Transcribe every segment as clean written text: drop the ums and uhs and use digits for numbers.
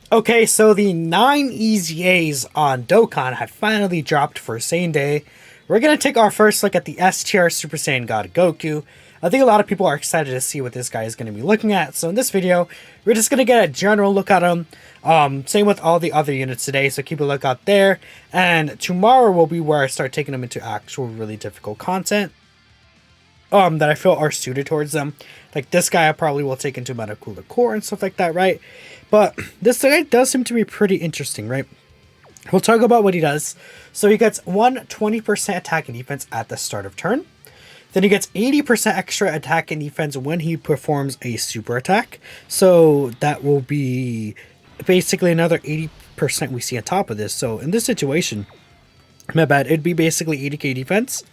Okay, so the 9 Easy A's on Dokkan have finally dropped for same day. We're gonna take our first look at the STR Super Saiyan God Goku. I think a lot of people are excited to see what this guy is going to be looking at. So in this video, we're just going to get a general look at him. Same with all the other units today, so keep a lookout there. And tomorrow will be where I start taking them into actual really difficult content. That I feel are suited towards them. Like this guy I probably will take into Meta Cooler Core and stuff like that, right? But this guy does seem to be pretty interesting, right? We'll talk about what he does. So he gets 120% attack and defense at the start of turn. Then he gets 80% extra attack and defense when he performs a super attack. So that will be basically another 80% we see on top of this. So in this situation, my bad, it'd be basically 80k defense.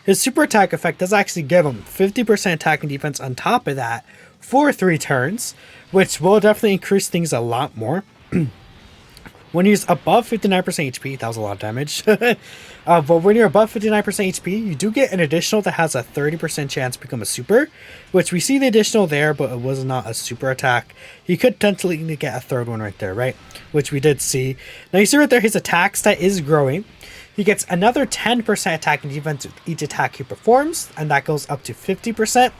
His super attack effect does actually give him 50% attack and defense on top of that for 3 turns, which will definitely increase things a lot more. When he's above 59% HP, that was a lot of damage. But when you're above 59% HP, you do get an additional that has a 30% chance to become a super, which we see the additional there, but it was not a super attack. He could potentially get a third one right there, right? Which we did see. Now you see right there, his attack stat is growing. He gets another 10% attack and defense with each attack he performs, and that goes up to 50%.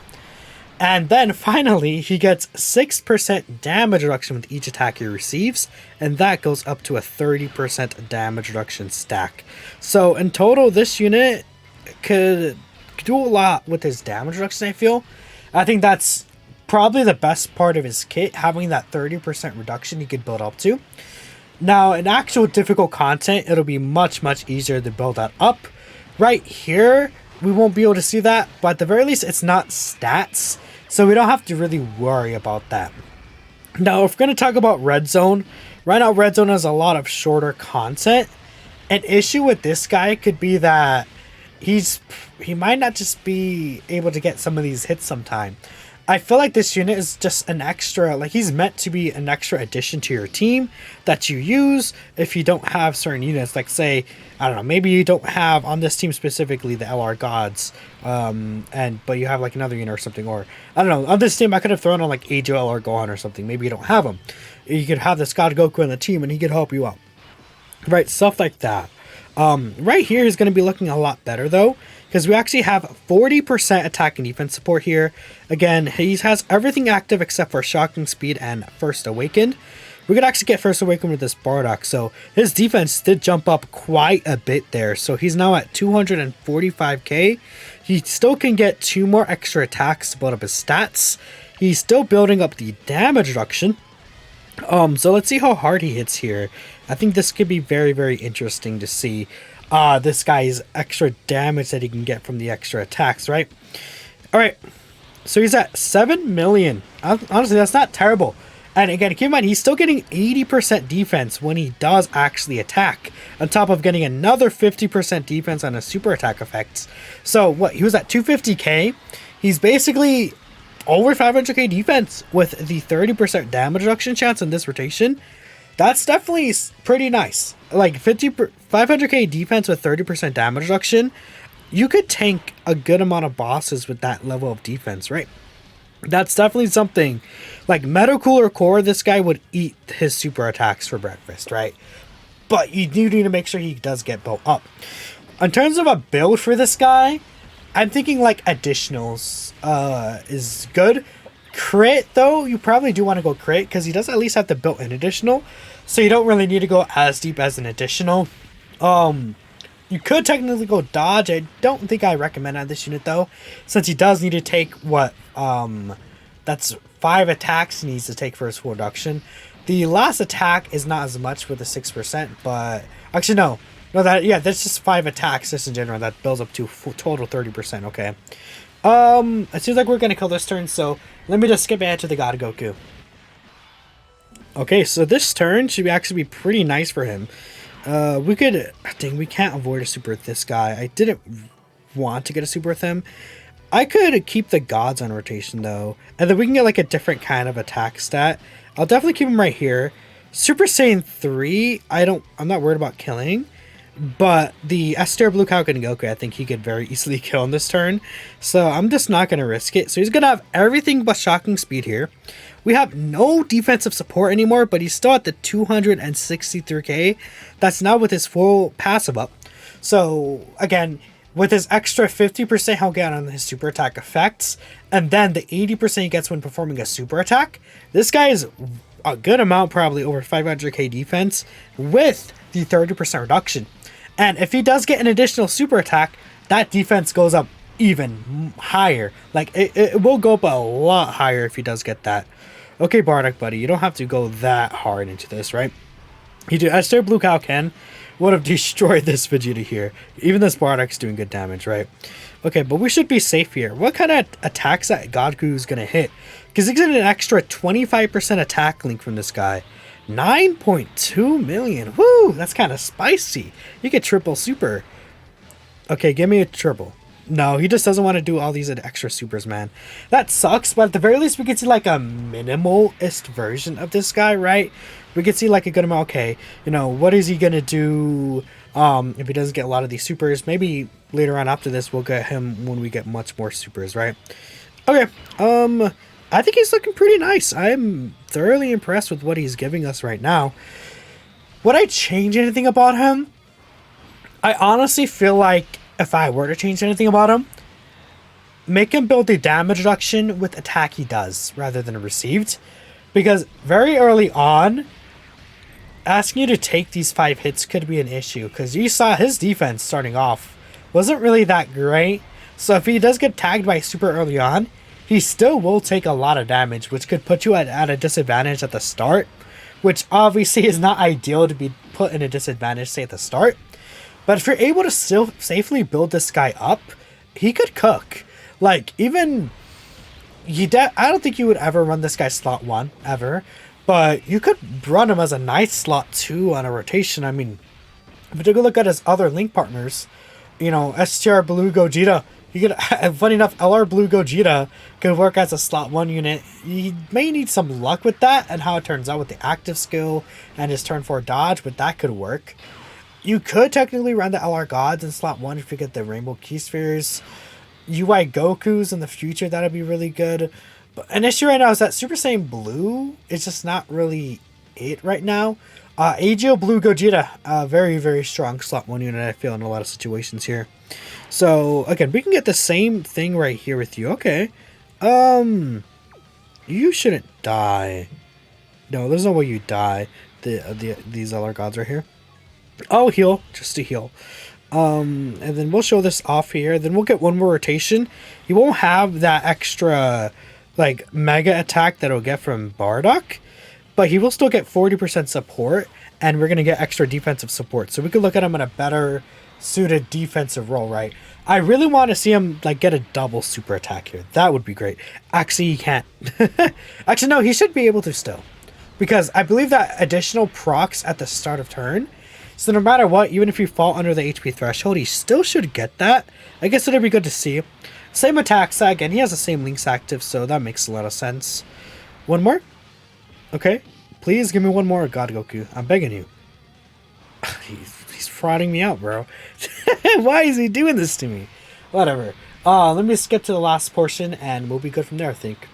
And then finally, he gets 6% damage reduction with each attack he receives, and that goes up to a 30% damage reduction stack. So in total, this unit could do a lot with his damage reduction, I feel. I think that's probably the best part of his kit, having that 30% reduction he could build up to. Now, in actual difficult content, it'll be much easier to build that up. Right here, we won't be able to see that, but at the very least, it's not stats, so we don't have to really worry about that. Now, if we're going to talk about Red Zone, right now Red Zone has a lot of shorter content. An issue with this guy could be that he might not just be able to get some of these hits sometime. I feel like this unit is just an extra, like he's meant to be an extra addition to your team that you use if you don't have certain units. Like say, I don't know, maybe you don't have on this team specifically the LR Gods, but you have like another unit or something, or I don't know, on this team I could have thrown on like Ajo LR Gohan or something. Maybe you don't have him. You could have this God Goku on the team and he could help you out. Right, stuff like that. Right here is going to be looking a lot better though, because we actually have 40% attack and defense support here. Again, he has everything active except for Shocking Speed and First Awakened. We could actually get First Awakened with this Bardock, so his defense did jump up quite a bit there. So he's now at 245k. He still can get 2 more extra attacks to build up his stats. He's still building up the damage reduction. So let's see how hard he hits here. I think this could be very interesting to see this guy's extra damage that he can get from the extra attacks, right? Alright, so he's at 7 million. Honestly, that's not terrible. And again, keep in mind, he's still getting 80% defense when he does actually attack, on top of getting another 50% defense on his super attack effects. So what, he was at 250k. He's basically over 500k defense with the 30% damage reduction chance in this rotation. That's definitely pretty nice. Like 500k defense with 30% damage reduction, you could tank a good amount of bosses with that level of defense, right? That's definitely something. Like Meta Cooler Core, this guy would eat his super attacks for breakfast, right? But you do need to make sure he does get built up. In terms of a build for this guy, I'm thinking like additionals is good. Crit though, you probably do want to go crit because he does at least have the built-in additional, so you don't really need to go as deep as an additional. You could technically go dodge. I don't think I recommend on this unit though, since he does need to take what that's 5 attacks he needs to take for his full reduction. The last attack is not as much with the 6%, but actually no, that's just 5 attacks just in general. That builds up to total 30%. Okay. It seems like we're gonna kill this turn, so let me just skip ahead to the God Goku. Okay, so this turn should actually be pretty nice for him. We can't avoid a super with this guy. I didn't want to get a super with him. I could keep the gods on rotation though, and then we can get like a different kind of attack stat. I'll definitely keep him right here. Super Saiyan 3, I'm not worried about killing. But the S tier Blue Falcon Goku, I think he could very easily kill on this turn. So I'm just not going to risk it. So he's going to have everything but shocking speed here. We have no defensive support anymore, but he's still at the 263k. That's now with his full passive up. So again, with his extra 50% he'll get on his super attack effects, and then the 80% he gets when performing a super attack, this guy is a good amount, probably over 500k defense with the 30% reduction. And if he does get an additional super attack, that defense goes up even higher. Like, it will go up a lot higher if he does get that. Okay, Bardock, buddy, you don't have to go that hard into this, right? You do S tier Blue Cow Ken would have destroyed this Vegeta here. Even this Bardock's doing good damage, right? Okay, but we should be safe here. What kind of attacks that Goku's gonna hit? Because he's getting an extra 25% attack link from this guy. 9.2 million. Woo, that's kind of spicy. You get triple super. Okay, give me a triple. No, he just doesn't want to do all these extra supers, man. That sucks, but at the very least, we could see like a minimalist version of this guy, right? We could see like a good amount. Okay, you know, what is he gonna do if he doesn't get a lot of these supers? Maybe later on after this, we'll get him when we get much more supers, right? Okay, I think he's looking pretty nice. I'm thoroughly impressed with what he's giving us right now. Would I change anything about him? I honestly feel like if I were to change anything about him, make him build the damage reduction with attack he does rather than received. Because very early on, asking you to take these 5 hits could be an issue. Because you saw his defense starting off wasn't really that great. So if he does get tagged by super early on, he still will take a lot of damage, which could put you at a disadvantage at the start, which obviously is not ideal to be put in a disadvantage, say, at the start. But if you're able to still safely build this guy up, he could cook. Like, even... I don't think you would ever run this guy slot 1, ever. But you could run him as a nice slot 2 on a rotation. I mean, if you take a look at his other link partners, you know, STR Blue Gogeta, you could, funny enough, LR Blue Gogeta could work as a slot 1 unit. You may need some luck with that and how it turns out with the active skill and his turn 4 dodge, but that could work. You could technically run the LR Gods in slot 1 if you get the Rainbow Key Spheres. UI Gokus in the future, that'd be really good. But an issue right now is that Super Saiyan Blue is just not really it right now. AGO Blue Gogeta, very, very strong slot 1 unit, I feel, in a lot of situations here. So, again, we can get the same thing right here with you. Okay. You shouldn't die. No, there's no way you die. These LR Gods right here. I'll heal, just to heal. And then we'll show this off here. Then we'll get one more rotation. He won't have that extra, like, mega attack that he'll get from Bardock, but he will still get 40% support, and we're going to get extra defensive support. So we could look at him in a better suited defensive role, right? I really want to see him, like, get a double super attack here. That would be great. Actually, he can't. Actually, no, he should be able to still, because I believe that additional procs at the start of turn. So no matter what, even if you fall under the HP threshold, he still should get that. I guess it'd be good to see. Same attack sag, and he has the same links active, so that makes a lot of sense. One more? Okay. Please give me one more, God Goku. I'm begging you. He's frauding me out, bro. Why is he doing this to me? Whatever. Let me skip to the last portion, and we'll be good from there, I think.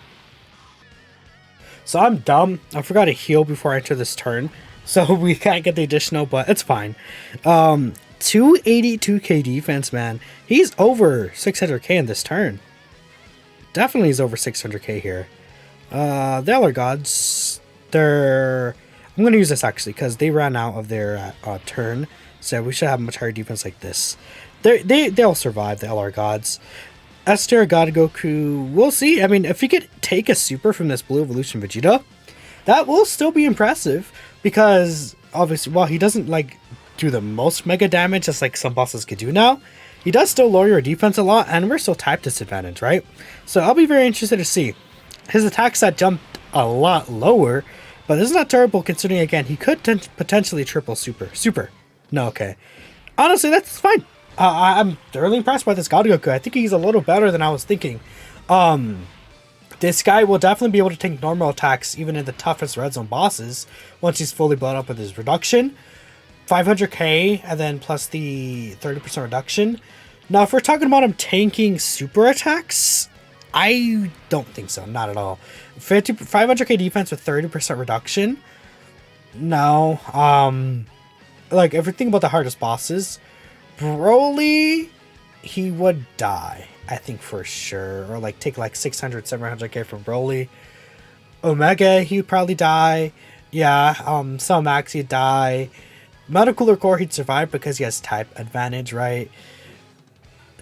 So I'm dumb. I forgot to heal before I enter this turn. So we can't get the additional, but it's fine. 282k defense, man. He's over 600k in this turn. Definitely is over 600k here. The Elder Gods, I'm going to use this actually because they ran out of their turn. So we should have much higher defense like this. They'll survive, the LR Gods. S-tier God Goku, we'll see. I mean, if he could take a super from this Blue Evolution Vegeta, that will still be impressive. Because, obviously, while he doesn't, like, do the most mega damage as, like, some bosses could do now, he does still lower your defense a lot, and we're still type disadvantage, right? So I'll be very interested to see. His attack stat jumped a lot lower, but this is not terrible considering, again, he could potentially triple super. No, okay. Honestly, that's fine. I'm thoroughly impressed by this God Goku. I think he's a little better than I was thinking. This guy will definitely be able to take normal attacks even in the toughest red zone bosses once he's fully blown up with his reduction. 500k, and then plus the 30% reduction. Now, if we're talking about him tanking super attacks, I don't think so. Not at all. 500k defense with 30% reduction? No. Like, if we think about the hardest bosses, Broly, he would die, I think, for sure. Or, like, take, like, 600, 700k from Broly. Omega, he would probably die. Yeah, Cell Max, he'd die. Metal Cooler Core, he'd survive because he has type advantage, right?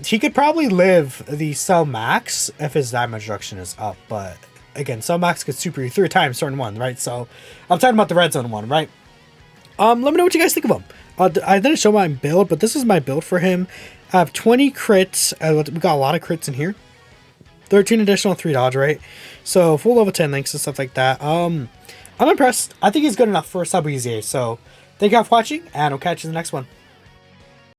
He could probably live the Cell Max if his damage reduction is up, but again, Cell Max could super you 3 times turn 1, right? So, I'm talking about the Red Zone one, right? Let me know what you guys think of him. I didn't show my build, but this is my build for him. I have 20 crits. We got a lot of crits in here. 13 additional, 3 dodge, right? So, full level 10 links and stuff like that. I'm impressed. I think he's good enough for a sub easy. So, thank you all for watching, and I'll catch you in the next one.